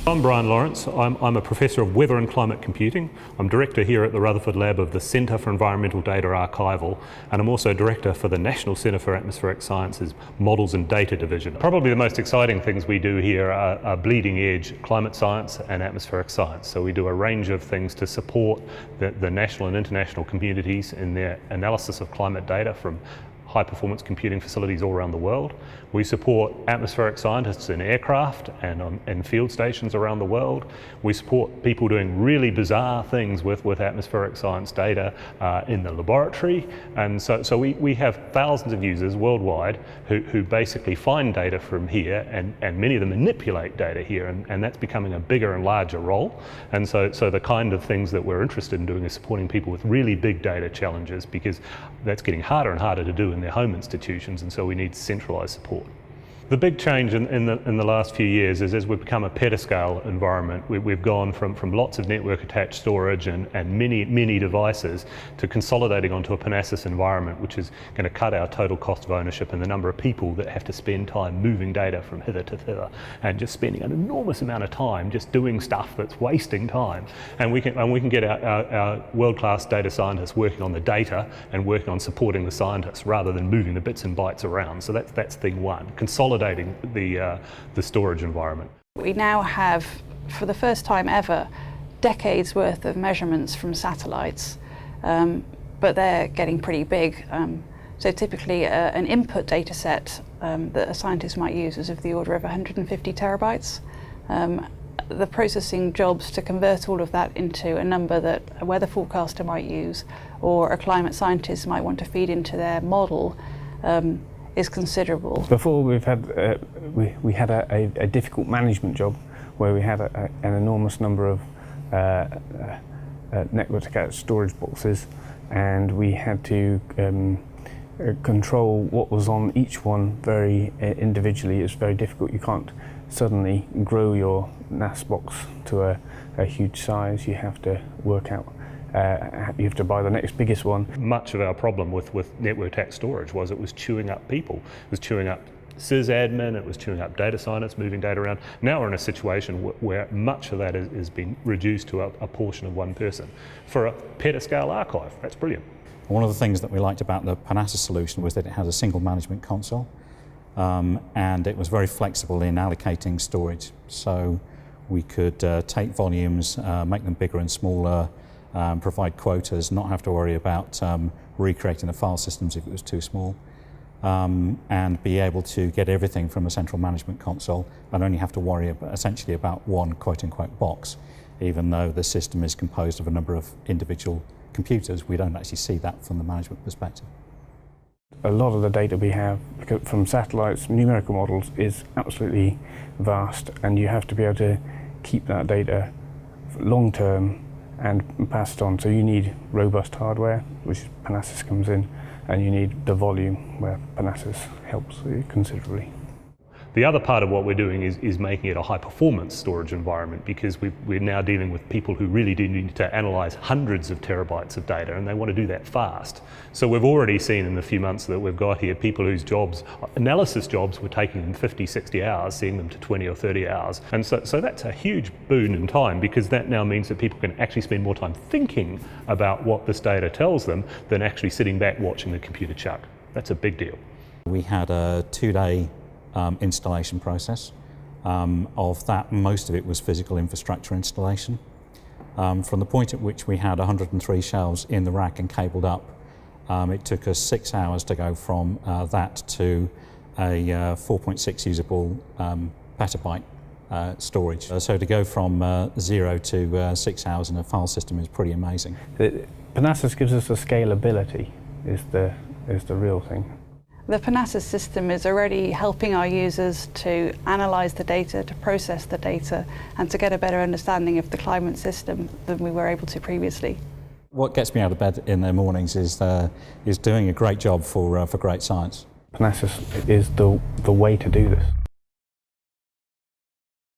I'm Brian Lawrence. I'm a professor of weather and climate computing. I'm director here at the Rutherford Lab of the Centre for Environmental Data Archival, and I'm also director for the National Centre for Atmospheric Sciences Models and Data Division. Probably the most exciting things we do here are bleeding edge climate science and atmospheric science. So we do a range of things to support the national and international communities in their analysis of climate data from high-performance computing facilities all around the world. We support atmospheric scientists in aircraft and field stations around the world. We support people doing really bizarre things with atmospheric science data in the laboratory. And so we have thousands of users worldwide who basically find data from here, and many of them manipulate data here, and that's becoming a bigger and larger role. And so the kind of things that we're interested in doing is supporting people with really big data challenges, because that's getting harder and harder to do in their home institutions, and so we need centralised support. The big change in the last few years is as we've become a petascale environment, we've gone from lots of network attached storage and many devices to consolidating onto a Panasas environment, which is going to cut our total cost of ownership and the number of people that have to spend time moving data from hither to thither, and just spending an enormous amount of time just doing stuff that's wasting time. And we can get our world-class data scientists working on the data and working on supporting the scientists rather than moving the bits and bytes around. So that's thing one. Consolidating the storage environment. We now have, for the first time ever, decades worth of measurements from satellites, but they're getting pretty big. So typically an input data set that a scientist might use is of the order of 150 terabytes. The processing jobs to convert all of that into a number that a weather forecaster might use or a climate scientist might want to feed into their model is considerable. Before we had a difficult management job where we had an enormous number of network attached storage boxes, and we had to control what was on each one very individually. It's very difficult. You can't suddenly grow your NAS box to a huge size. You have to work out you have to buy the next biggest one. Much of our problem with network attached storage was it was chewing up people. It was chewing up sysadmin, it was chewing up data scientists, moving data around. Now we're in a situation where much of that is being reduced to a portion of one person. For a petascale archive, that's brilliant. One of the things that we liked about the Panasas solution was that it had a single management console, and it was very flexible in allocating storage. So we could take volumes, make them bigger and smaller, provide quotas, not have to worry about recreating the file systems if it was too small, and be able to get everything from a central management console and only have to worry essentially about one quote-unquote box. Even though the system is composed of a number of individual computers, we don't actually see that from the management perspective. A lot of the data we have from satellites, numerical models, is absolutely vast, and you have to be able to keep that data long-term and pass it on. So you need robust hardware, which Panasas comes in, and you need the volume, where Panasas helps considerably. The other part of what we're doing is making it a high-performance storage environment, because we're now dealing with people who really do need to analyse hundreds of terabytes of data, and they want to do that fast. So we've already seen in the few months that we've got here people whose analysis jobs were taking them 50, 60 hours, seeing them to 20 or 30 hours. And so that's a huge boon in time, because that now means that people can actually spend more time thinking about what this data tells them than actually sitting back watching the computer chuck. That's a big deal. We had a 2-day installation process. Of that, most of it was physical infrastructure installation. From the point at which we had 103 shelves in the rack and cabled up, it took us 6 hours to go from that to a 4.6 usable petabyte storage. So to go from 0 to 6 hours in a file system is pretty amazing. Panasas gives us the scalability is the real thing. The Panasas system is already helping our users to analyse the data, to process the data, and to get a better understanding of the climate system than we were able to previously. What gets me out of bed in the mornings is doing a great job for great science. Panasas is the way to do this.